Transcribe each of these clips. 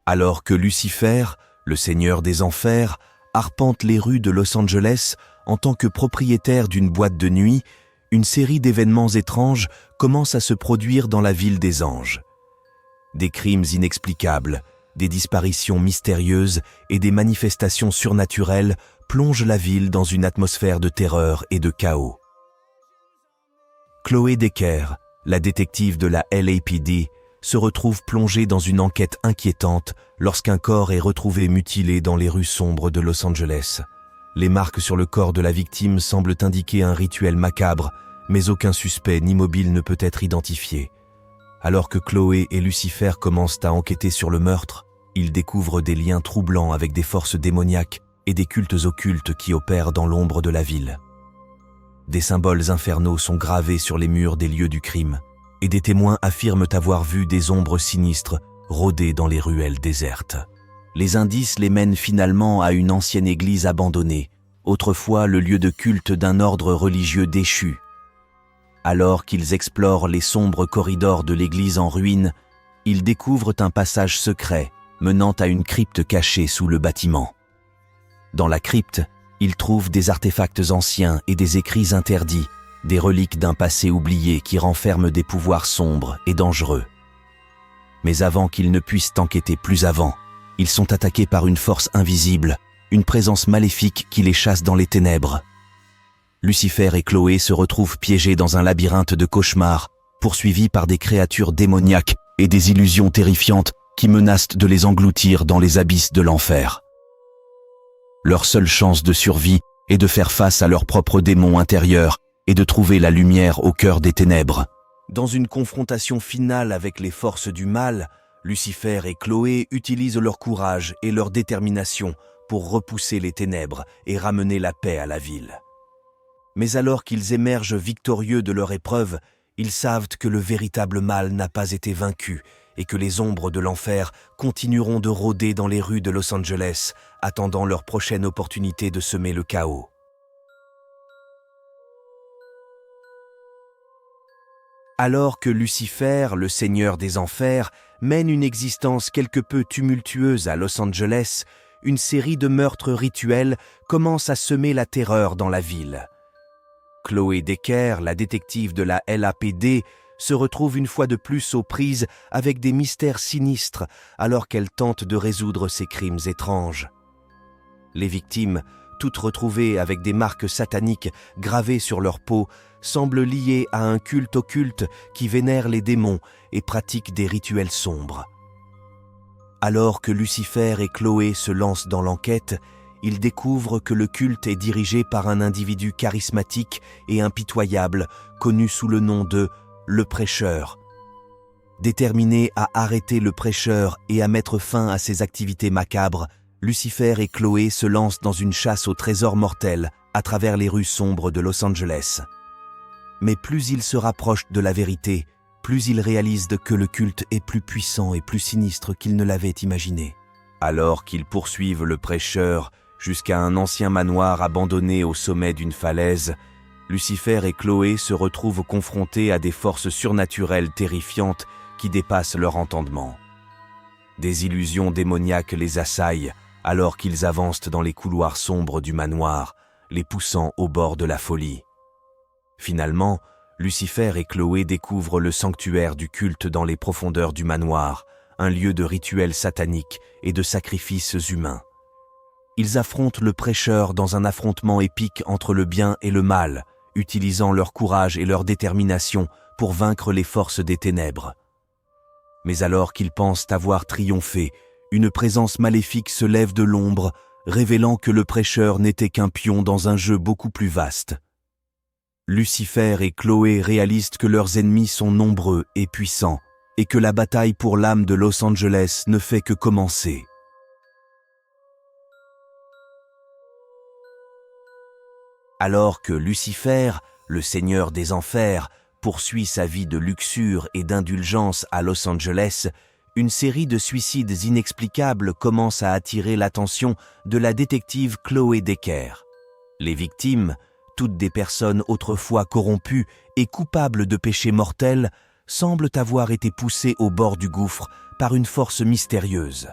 Alors que Lucifer, le seigneur des enfers, arpente les rues de Los Angeles en tant que propriétaire d'une boîte de nuit, une série d'événements étranges commence à se produire dans la ville des anges. Des crimes inexplicables, des disparitions mystérieuses et des manifestations surnaturelles plongent la ville dans une atmosphère de terreur et de chaos. Chloé Decker, la détective de la LAPD, se retrouve plongée dans une enquête inquiétante lorsqu'un corps est retrouvé mutilé dans les rues sombres de Los Angeles. Les marques sur le corps de la victime semblent indiquer un rituel macabre, mais aucun suspect ni mobile ne peut être identifié. Alors que Chloé et Lucifer commencent à enquêter sur le meurtre, ils découvrent des liens troublants avec des forces démoniaques et des cultes occultes qui opèrent dans l'ombre de la ville. Des symboles infernaux sont gravés sur les murs des lieux du crime, et des témoins affirment avoir vu des ombres sinistres rôder dans les ruelles désertes. Les indices les mènent finalement à une ancienne église abandonnée, autrefois le lieu de culte d'un ordre religieux déchu. Alors qu'ils explorent les sombres corridors de l'église en ruine, ils découvrent un passage secret menant à une crypte cachée sous le bâtiment. Dans la crypte, ils trouvent des artefacts anciens et des écrits interdits, des reliques d'un passé oublié qui renferment des pouvoirs sombres et dangereux. Mais avant qu'ils ne puissent enquêter plus avant, ils sont attaqués par une force invisible, une présence maléfique qui les chasse dans les ténèbres. Lucifer et Chloé se retrouvent piégés dans un labyrinthe de cauchemars, poursuivis par des créatures démoniaques et des illusions terrifiantes qui menacent de les engloutir dans les abysses de l'enfer. Leur seule chance de survie est de faire face à leurs propres démons intérieurs et de trouver la lumière au cœur des ténèbres. Dans une confrontation finale avec les forces du mal, Lucifer et Chloé utilisent leur courage et leur détermination pour repousser les ténèbres et ramener la paix à la ville. Mais alors qu'ils émergent victorieux de leur épreuve, ils savent que le véritable mal n'a pas été vaincu et que les ombres de l'enfer continueront de rôder dans les rues de Los Angeles, attendant leur prochaine opportunité de semer le chaos. Alors que Lucifer, le seigneur des enfers, mène une existence quelque peu tumultueuse à Los Angeles, une série de meurtres rituels commence à semer la terreur dans la ville. Chloé Decker, la détective de la LAPD, se retrouve une fois de plus aux prises avec des mystères sinistres alors qu'elle tente de résoudre ces crimes étranges. Les victimes, toutes retrouvées avec des marques sataniques gravées sur leur peau, semblent liées à un culte occulte qui vénère les démons et pratique des rituels sombres. Alors que Lucifer et Chloé se lancent dans l'enquête, ils découvrent que le culte est dirigé par un individu charismatique et impitoyable, connu sous le nom de le prêcheur. Déterminés à arrêter le prêcheur et à mettre fin à ses activités macabres, Lucifer et Chloé se lancent dans une chasse au trésor mortel à travers les rues sombres de Los Angeles. Mais plus ils se rapprochent de la vérité, plus ils réalisent que le culte est plus puissant et plus sinistre qu'ils ne l'avaient imaginé. Alors qu'ils poursuivent le prêcheur jusqu'à un ancien manoir abandonné au sommet d'une falaise, Lucifer et Chloé se retrouvent confrontés à des forces surnaturelles terrifiantes qui dépassent leur entendement. Des illusions démoniaques les assaillent alors qu'ils avancent dans les couloirs sombres du manoir, les poussant au bord de la folie. Finalement, Lucifer et Chloé découvrent le sanctuaire du culte dans les profondeurs du manoir, un lieu de rituels sataniques et de sacrifices humains. Ils affrontent le prêcheur dans un affrontement épique entre le bien et le mal, utilisant leur courage et leur détermination pour vaincre les forces des ténèbres. Mais alors qu'ils pensent avoir triomphé, une présence maléfique se lève de l'ombre, révélant que le prêcheur n'était qu'un pion dans un jeu beaucoup plus vaste. Lucifer et Chloé réalisent que leurs ennemis sont nombreux et puissants, et que la bataille pour l'âme de Los Angeles ne fait que commencer. Alors que Lucifer, le seigneur des enfers, poursuit sa vie de luxure et d'indulgence à Los Angeles, une série de suicides inexplicables commence à attirer l'attention de la détective Chloé Decker. Les victimes, toutes des personnes autrefois corrompues et coupables de péchés mortels, semblent avoir été poussées au bord du gouffre par une force mystérieuse.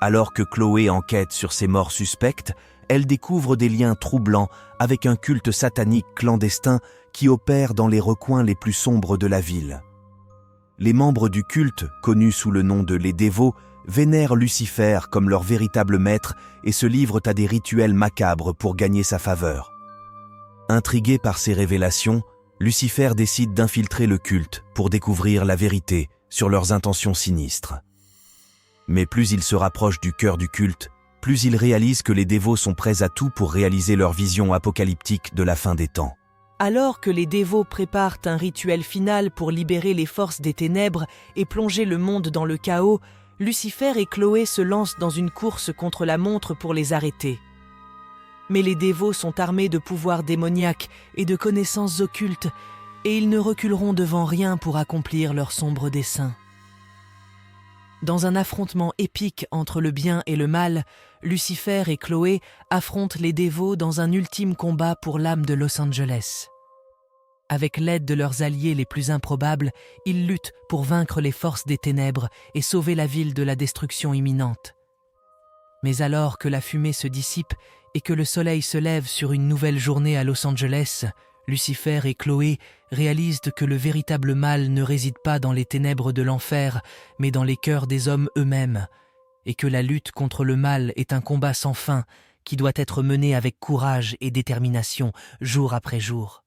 Alors que Chloé enquête sur ces morts suspectes, elle découvre des liens troublants avec un culte satanique clandestin qui opère dans les recoins les plus sombres de la ville. Les membres du culte, connus sous le nom de les dévots, vénèrent Lucifer comme leur véritable maître et se livrent à des rituels macabres pour gagner sa faveur. Intrigué par ces révélations, Lucifer décide d'infiltrer le culte pour découvrir la vérité sur leurs intentions sinistres. Mais plus il se rapproche du cœur du culte, plus il réalise que les dévots sont prêts à tout pour réaliser leur vision apocalyptique de la fin des temps. Alors que les dévots préparent un rituel final pour libérer les forces des ténèbres et plonger le monde dans le chaos, Lucifer et Chloé se lancent dans une course contre la montre pour les arrêter. Mais les dévots sont armés de pouvoirs démoniaques et de connaissances occultes, et ils ne reculeront devant rien pour accomplir leurs sombres desseins. Dans un affrontement épique entre le bien et le mal, Lucifer et Chloé affrontent les dévots dans un ultime combat pour l'âme de Los Angeles. Avec l'aide de leurs alliés les plus improbables, ils luttent pour vaincre les forces des ténèbres et sauver la ville de la destruction imminente. Mais alors que la fumée se dissipe et que le soleil se lève sur une nouvelle journée à Los Angeles, Lucifer et Chloé réalisent que le véritable mal ne réside pas dans les ténèbres de l'enfer, mais dans les cœurs des hommes eux-mêmes, et que la lutte contre le mal est un combat sans fin qui doit être mené avec courage et détermination jour après jour.